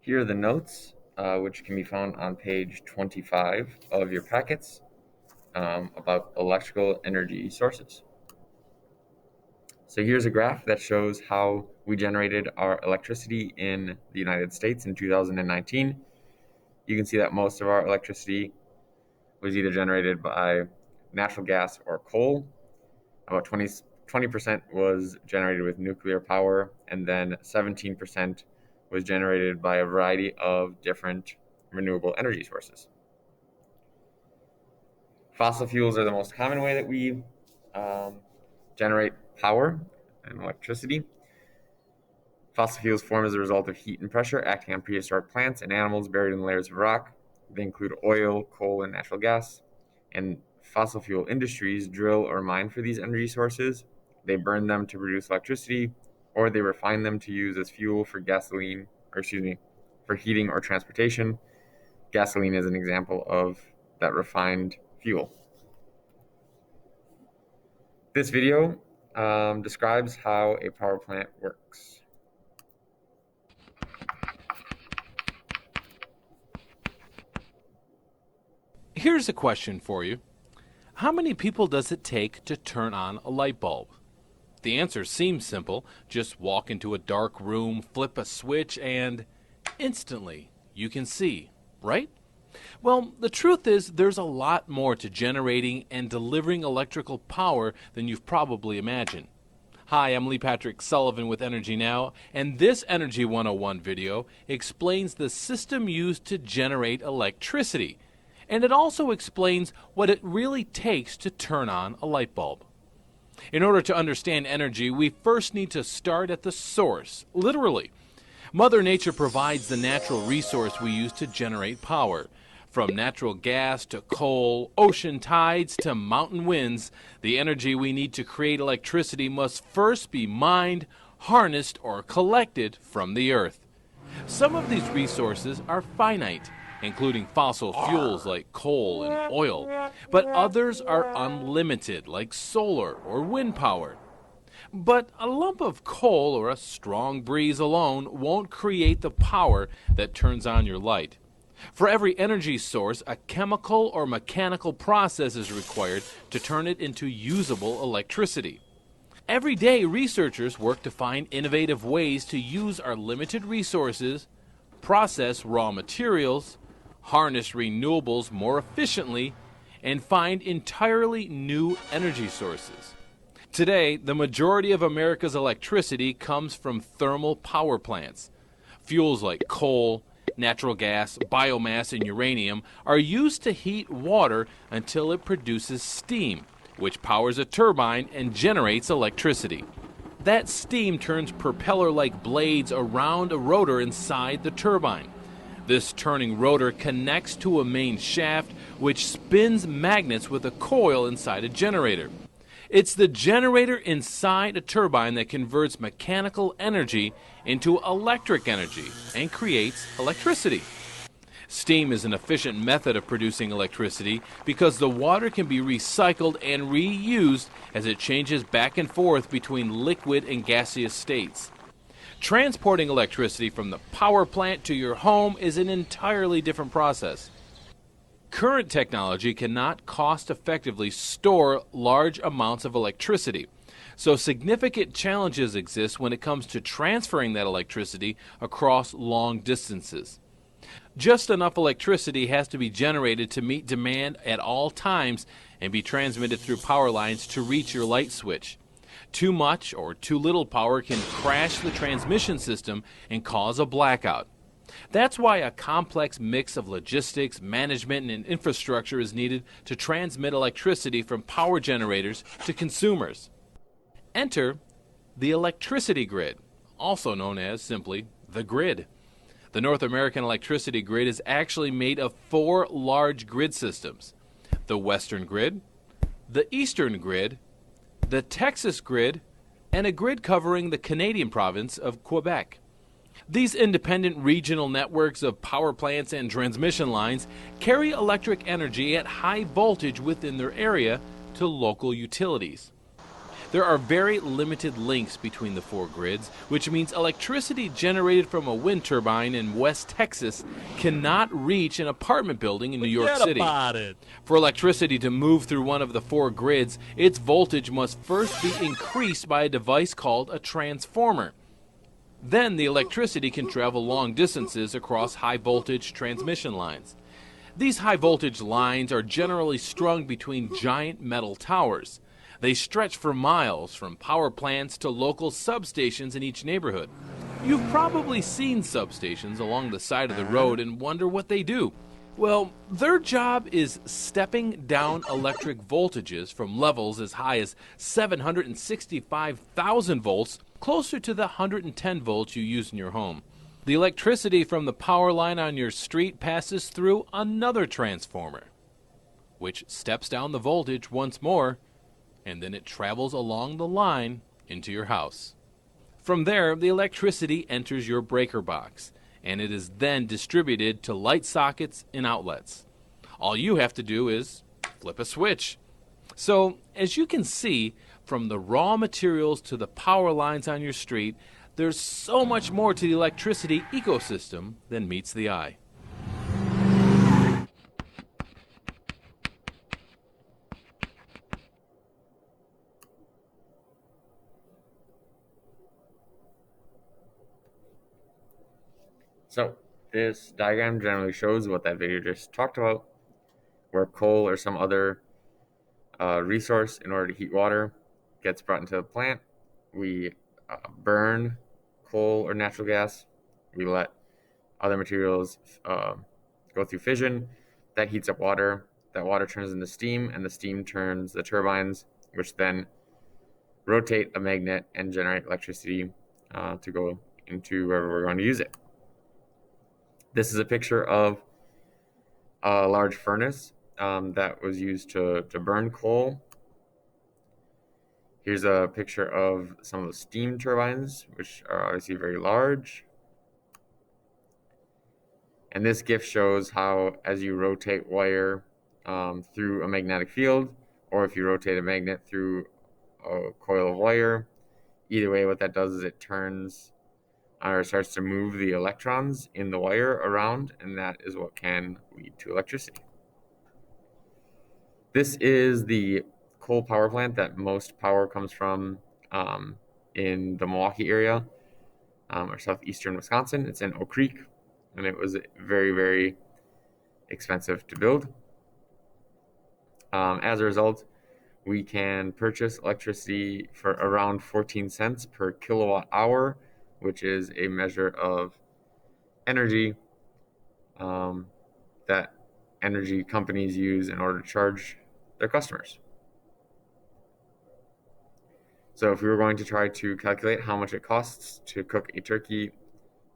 Here are the notes, which can be found on page 25 of your packets about electrical energy sources. So here's a graph that shows how we generated our electricity in the United States in 2019. You can see that most of our electricity was either generated by natural gas or coal. About 20% was generated with nuclear power, and then 17% was generated by a variety of different renewable energy sources. Fossil fuels are the most common way that we generate power and electricity. Fossil fuels form as a result of heat and pressure acting on prehistoric plants and animals buried in layers of rock. They include oil, coal, and natural gas. And fossil fuel industries drill or mine for these energy sources. They burn them to produce electricity, or they refine them to use as fuel for for heating or transportation. Gasoline is an example of that refined fuel. This video describes how a power plant works. Here's a question for you. How many people does it take to turn on a light bulb? The answer seems simple. Just walk into a dark room, flip a switch, and instantly you can see, right? Well, the truth is there's a lot more to generating and delivering electrical power than you've probably imagined. Hi, I'm Lee Patrick Sullivan with Energy Now, and this Energy 101 video explains the system used to generate electricity. And it also explains what it really takes to turn on a light bulb. In order to understand energy, we first need to start at the source, literally. Mother Nature provides the natural resource we use to generate power. From natural gas to coal, ocean tides to mountain winds, the energy we need to create electricity must first be mined, harnessed, or collected from the earth. Some of these resources are finite, including fossil fuels like coal and oil, but others are unlimited, like solar or wind power. But a lump of coal or a strong breeze alone won't create the power that turns on your light. For every energy source, a chemical or mechanical process is required to turn it into usable electricity. Every day, researchers work to find innovative ways to use our limited resources, process raw materials, harness renewables more efficiently, and find entirely new energy sources. Today, the majority of America's electricity comes from thermal power plants. Fuels like coal, natural gas, biomass, and uranium are used to heat water until it produces steam, which powers a turbine and generates electricity. That steam turns propeller-like blades around a rotor inside the turbine. This turning rotor connects to a main shaft which spins magnets with a coil inside a generator. It's the generator inside a turbine that converts mechanical energy into electric energy and creates electricity. Steam is an efficient method of producing electricity because the water can be recycled and reused as it changes back and forth between liquid and gaseous states. Transporting electricity from the power plant to your home is an entirely different process. Current technology cannot cost-effectively store large amounts of electricity, so significant challenges exist when it comes to transferring that electricity across long distances. Just enough electricity has to be generated to meet demand at all times and be transmitted through power lines to reach your light switch. Too much or too little power can crash the transmission system and cause a blackout. That's why a complex mix of logistics, management, and infrastructure is needed to transmit electricity from power generators to consumers. Enter the electricity grid, also known as simply the grid. The North American electricity grid is actually made of 4 large grid systems: the Western grid, the Eastern grid, the Texas grid, and a grid covering the Canadian province of Quebec. These independent regional networks of power plants and transmission lines carry electric energy at high voltage within their area to local utilities. There are very limited links between the four grids, which means electricity generated from a wind turbine in West Texas cannot reach an apartment building in New York Forget City. about it. For electricity to move through one of the four grids, its voltage must first be increased by a device called a transformer. Then the electricity can travel long distances across high voltage transmission lines. These high voltage lines are generally strung between giant metal towers. They stretch for miles from power plants to local substations in each neighborhood. You've probably seen substations along the side of the road and wonder what they do. Well, their job is stepping down electric voltages from levels as high as 765,000 volts closer to the 110 volts you use in your home. The electricity from the power line on your street passes through another transformer, which steps down the voltage once more, and then it travels along the line into your house. From there, the electricity enters your breaker box, and it is then distributed to light sockets and outlets. All you have to do is flip a switch. So, as you can see, from the raw materials to the power lines on your street, there's so much more to the electricity ecosystem than meets the eye. So this diagram generally shows what that video just talked about, where coal or some other resource in order to heat water gets brought into the plant. We burn coal or natural gas. We let other materials go through fission. That heats up water. That water turns into steam, and the steam turns the turbines, which then rotate a magnet and generate electricity to go into wherever we're going to use it. This is a picture of a large furnace that was used to burn coal. Here's a picture of some of the steam turbines, which are obviously very large. And this GIF shows how, as you rotate wire through a magnetic field, or if you rotate a magnet through a coil of wire, either way, what that does is it turns or starts to move the electrons in the wire around, and that is what can lead to electricity. This is the coal power plant that most power comes from in the Milwaukee area or southeastern Wisconsin. It's in Oak Creek, and it was very, very expensive to build. As a result, we can purchase electricity for around 14 cents per kilowatt hour, which is a measure of energy that energy companies use in order to charge their customers. So if we were going to try to calculate how much it costs to cook a turkey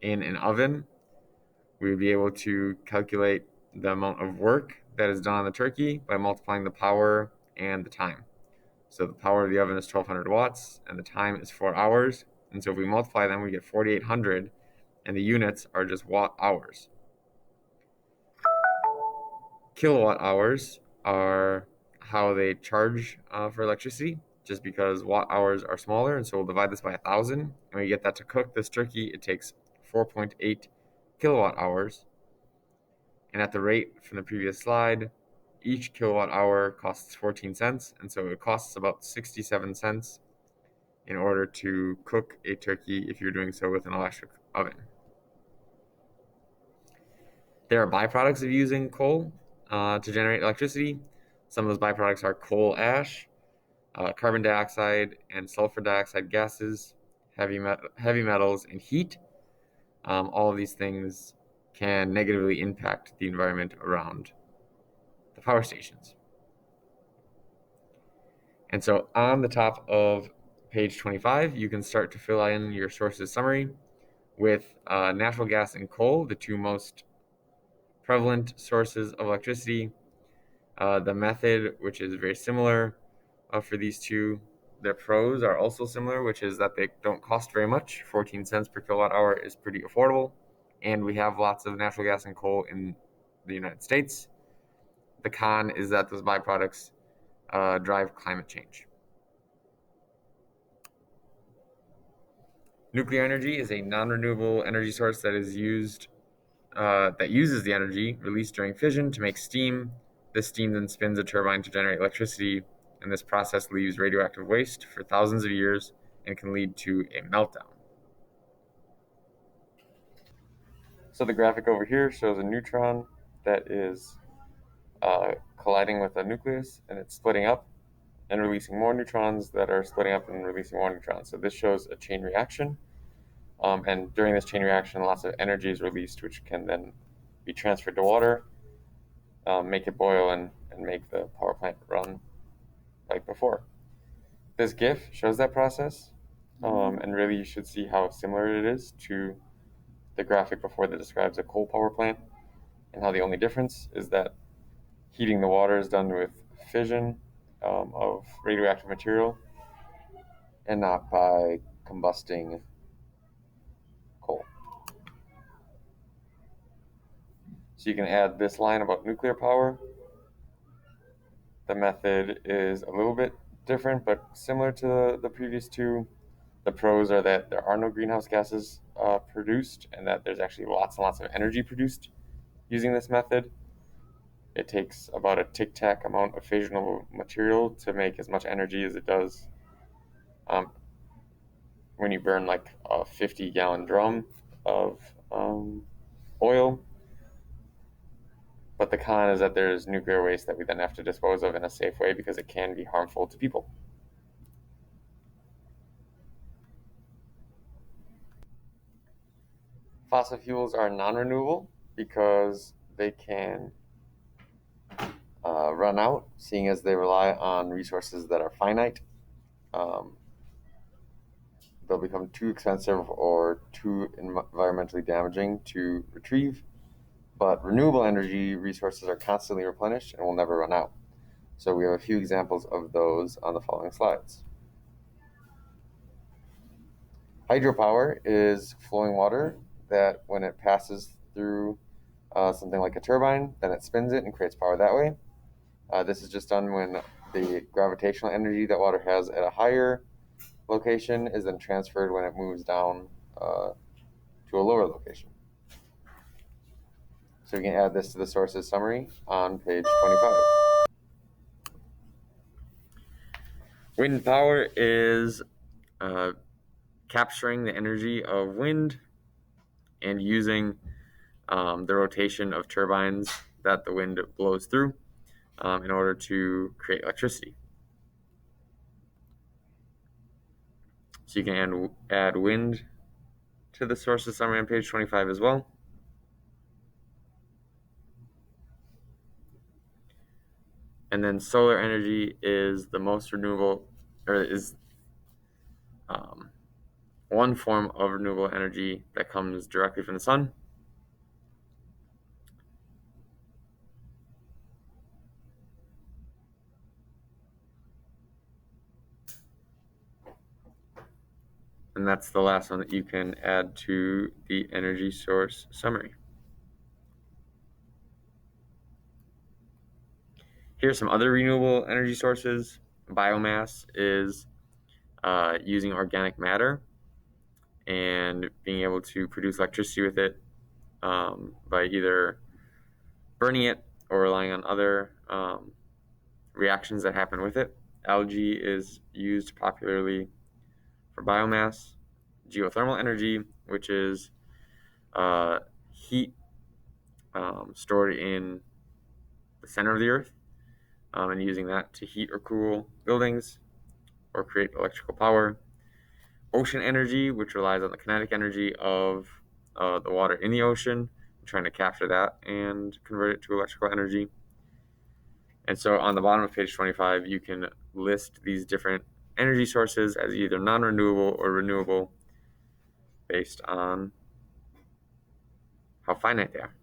in an oven, we would be able to calculate the amount of work that is done on the turkey by multiplying the power and the time. So the power of the oven is 1200 watts and the time is 4 hours. And so if we multiply them, we get 4800, and the units are just watt hours. Kilowatt hours are how they charge for electricity, just because watt hours are smaller, and so we'll divide this by 1,000, and we get that to cook this turkey, it takes 4.8 kilowatt hours. And at the rate from the previous slide, each kilowatt hour costs 14 cents, and so it costs about 67 cents in order to cook a turkey if you're doing so with an electric oven. There are byproducts of using coal to generate electricity. Some of those byproducts are coal ash, carbon dioxide and sulfur dioxide gases, heavy metals, and heat. All of these things can negatively impact the environment around the power stations. And so on the top of page 25, you can start to fill in your sources summary with natural gas and coal, the two most prevalent sources of electricity. The method, which is very similar for these two, their pros are also similar, which is that they don't cost very much. 14 cents per kilowatt hour is pretty affordable, and we have lots of natural gas and coal in the United States. The con is that those byproducts drive climate change. Nuclear energy is a non-renewable energy source that uses the energy released during fission to make steam. This steam then spins a turbine to generate electricity, and this process leaves radioactive waste for thousands of years and can lead to a meltdown. So the graphic over here shows a neutron that is colliding with a nucleus, and it's splitting up and releasing more neutrons that are splitting up and releasing more neutrons. So this shows a chain reaction. And during this chain reaction, lots of energy is released, which can then be transferred to water, make it boil, and make the power plant run like before. This GIF shows that process, and really you should see how similar it is to the graphic before that describes a coal power plant, and how the only difference is that heating the water is done with fission of radioactive material and not by combusting coal. So you can add this line about nuclear power. The method is a little bit different, but similar to the previous two. The pros are that there are no greenhouse gases produced, and that there's actually lots and lots of energy produced using this method. It takes about a tic-tac amount of fissionable material to make as much energy as it does when you burn like a 50-gallon drum of oil. But the con is that there's nuclear waste that we then have to dispose of in a safe way because it can be harmful to people. Fossil fuels are non-renewable because they can run out, seeing as they rely on resources that are finite. They'll become too expensive or too environmentally damaging to retrieve. But renewable energy resources are constantly replenished and will never run out. So we have a few examples of those on the following slides. Hydropower is flowing water that when it passes through something like a turbine, then it spins it and creates power that way. This is just done when the gravitational energy that water has at a higher location is then transferred when it moves down to a lower location. So we can add this to the sources summary on page 25. Wind power is capturing the energy of wind and using the rotation of turbines that the wind blows through in order to create electricity. So you can add wind to the sources summary on page 25 as well. And then solar energy is the most renewable, or is one form of renewable energy that comes directly from the sun. And that's the last one that you can add to the energy source summary. Here's some other renewable energy sources. Biomass is using organic matter and being able to produce electricity with it by either burning it or relying on other reactions that happen with it. Algae is used popularly for biomass. Geothermal energy, which is heat stored in the center of the earth, and using that to heat or cool buildings or create electrical power. Ocean energy, which relies on the kinetic energy of the water in the ocean, trying to capture that and convert it to electrical energy. And so on the bottom of page 25, you can list these different energy sources as either non-renewable or renewable based on how finite they are.